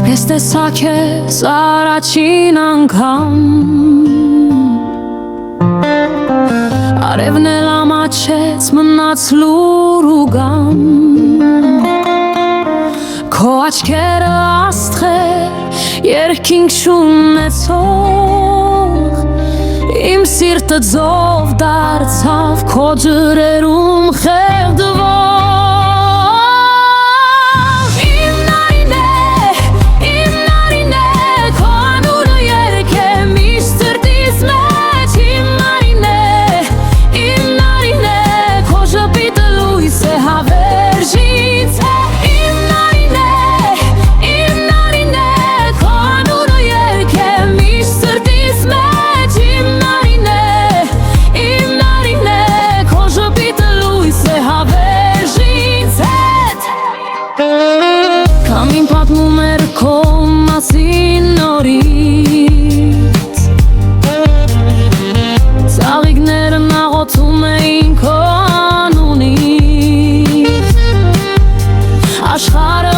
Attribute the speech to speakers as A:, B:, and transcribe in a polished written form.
A: Ինչպես տեսա քեզ առաջին անգամ Արևն էլ ամաչեց մնաց լուր ու գամ Քո աչքերը աստղեր երկինք չունեցող Իմ սիրտը ձով դարձավ քո ջրերում խեղդվող Քամին պատմում էր քո մասին նորից Ծաղիկներն աղոթում էին քո անունից Աշխարհը